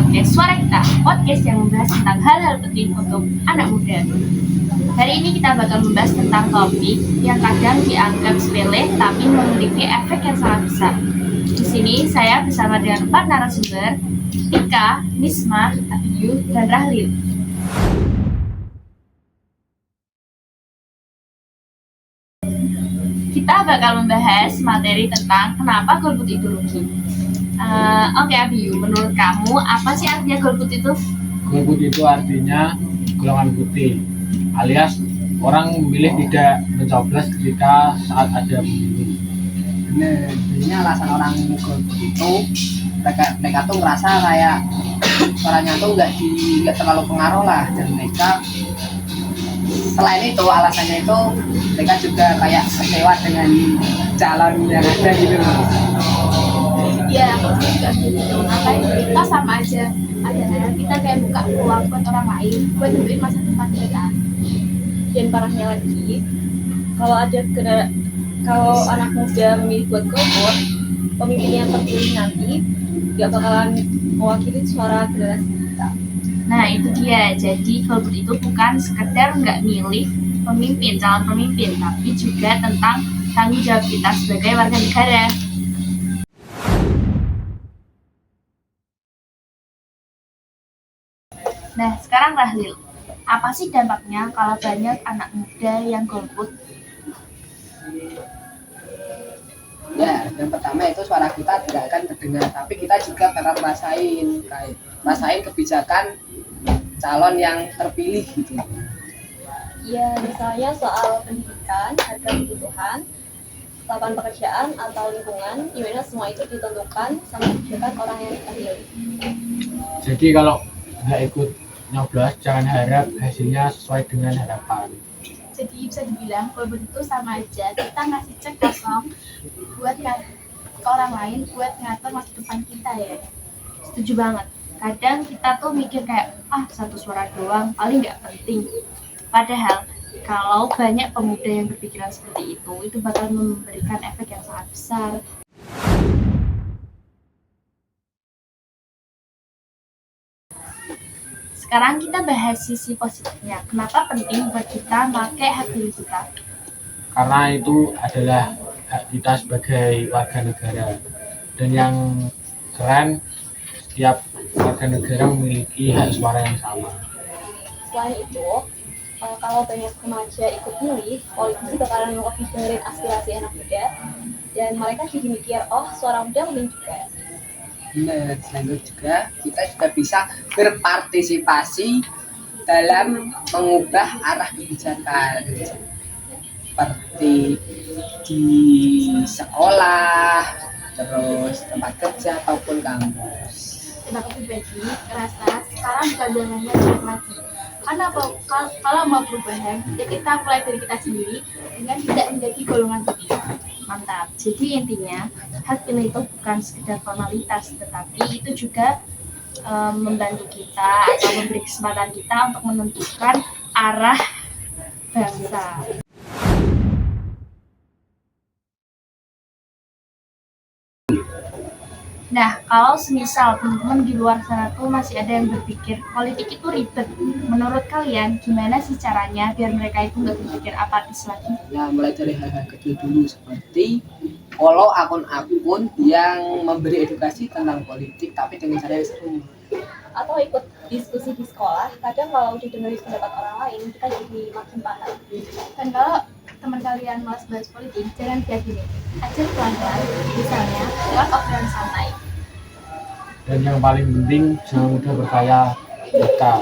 podcast Suara Kita, podcast yang membahas tentang hal-hal penting untuk anak muda. Hari ini kita bakal membahas tentang topik yang kadang dianggap sepele tapi memiliki efek yang sangat besar. Di sini saya bersama dengan 4 narasumber, Tika, Nisma, Abiyu, dan Rahlil. Kita bakal membahas materi tentang kenapa golput itu rugi. Oke, Abiyu, menurut kamu apa sih artinya golput itu? Golput itu artinya golongan putih, alias orang memilih tidak mencoblos ketika saat ada pemilu. Nah, jadinya alasan orang golput itu mereka tuh ngerasa kayak suaranya tuh nggak terlalu pengaruh lah, dan mereka selain itu alasannya itu mereka juga kayak kecewa dengan calon yang ada gitu loh. Ya, aku juga gitu. Ngapain kita sama aja. Ada kita kayak buka peluang buat orang lain, buat nentuin masa depan kita. Dan parahnya lagi, kalau anak muda memilih buat golput, pemimpin yang terpilih nanti gak bakalan mewakili suara generasi kita. Nah, itu dia. Jadi golput itu bukan sekedar nggak milih pemimpin, calon pemimpin, tapi juga tentang tanggung jawab kita sebagai warga negara. Nah, sekarang Rahlil, apa sih dampaknya kalau banyak anak muda yang golput? Ya, yang pertama itu suara kita tidak akan terdengar, tapi kita juga bakal rasain kebijakan calon yang terpilih gitu. Ya, misalnya soal pendidikan, harga kebutuhan, lapangan pekerjaan, atau lingkungan, dimana semua itu ditentukan sama kebijakan orang yang terpilih. Jadi kalau nggak ikut nyoblos, jangan harap hasilnya sesuai dengan harapan. Jadi bisa dibilang golput itu sama aja kita ngasih cek kosong buat ke orang lain buat ngatur masa depan kita ya. Setuju banget. Kadang kita tuh mikir kayak satu suara doang paling nggak penting. Padahal kalau banyak pemuda yang berpikiran seperti itu bakal memberikan efek yang sangat besar. Sekarang kita bahas sisi positifnya. Kenapa penting buat kita pakai hak pilih kita? Karena itu adalah hak kita sebagai warga negara. Dan yang keren, setiap warga negara memiliki hak suara yang sama. Selain itu, kalau banyak remaja ikut milih, politisi bakalan lebih dengerin aspirasi anak muda, dan mereka jadi mikir, suara muda penting juga. Nah, selain itu juga kita juga bisa berpartisipasi dalam mengubah arah kebijakan seperti di sekolah, terus tempat kerja ataupun kampus. Aku pribadi ngerasa sekarang bukan zamannya jelek lagi. Karena kalau mau perubahan, ya kita mulai dari kita sendiri dengan tidak menjadi golongan putih. Mantap. Jadi intinya hak pilih itu bukan sekedar formalitas, tetapi itu juga membantu kita atau memberi kesempatan kita untuk menentukan arah bangsa. Nah, kalau semisal teman-teman di luar sana tuh masih ada yang berpikir politik itu ribet, menurut kalian gimana sih caranya biar mereka itu nggak berpikir apatis lagi? Ya, mulai dari hal-hal kecil dulu, seperti follow akun-akun yang memberi edukasi tentang politik tapi dengan cara yang seru. Atau ikut diskusi di sekolah, kadang kalau didengerin pendapat orang lain, kita jadi makin paham. Dan kalau teman kalian malas bahas politik, jangan kayak gini, aja pelan-pelan, misalnya lewat obrolan santai. Dan yang paling penting, jangan mudah percaya kita.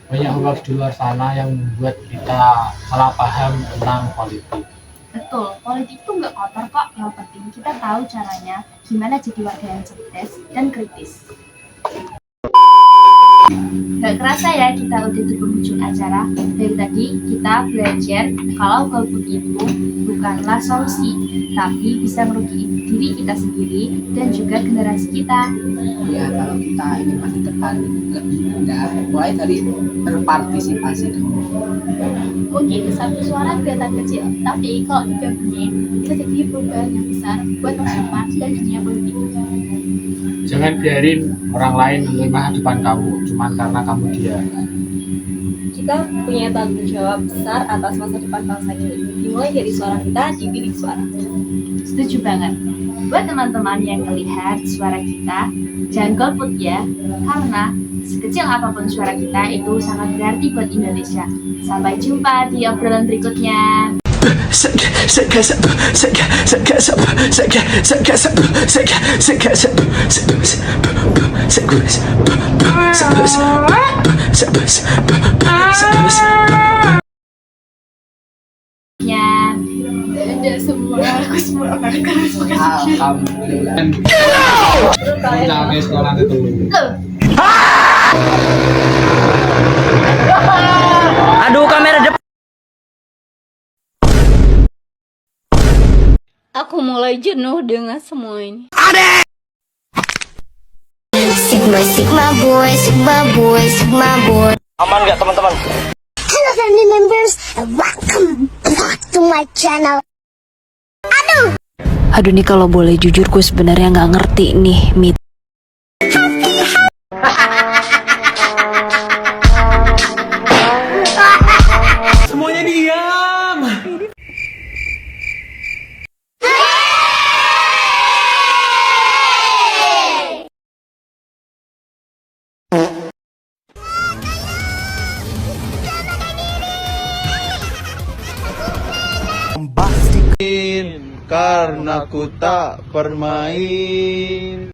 Banyak hoax di luar sana yang membuat kita salah paham tentang politik. Betul, politik itu nggak kotor kok, yang penting kita tahu caranya gimana jadi warga yang cerdas dan kritis. Gak kerasa ya kita udah di penghujung acara. Dari tadi kita belajar kalau golput itu bukanlah solusi, tapi bisa merugi diri kita sendiri dan juga generasi kita. Ya, kalau kita ingin masa depan lebih indah, mulai dari berpartisipasi dulu. Mungkin satu suara kelihatan kecil, tapi kalau digabungin bisa jadi perubahan yang besar buat masa depan dan dunia politik. Jangan biarin orang lain menerima depan kamu cuman karena kamu dia. Kita punya tanggung jawab besar atas masa depan bangsa ini. Dimulai dari suara kita di bilik suara. Setuju banget. Buat teman-teman yang melihat suara kita, jangan golput ya, karena sekecil apapun suara kita itu sangat berarti buat Indonesia. Sampai jumpa di obrolan berikutnya. Ya, ada semua, aku semua akan Alhamdulillah. Dan ke sekolah itu dulu. Aduh, kamera depan. Aku mulai jenuh dengan semua ini. Sigma, Sigma boy, Sigma boy, Sigma boy. Aman nggak teman-teman? Hello family members, and welcome back to my channel. Aduh nih kalau boleh jujur gue sebenarnya nggak ngerti nih Semuanya diam. Karena ku tak bermain.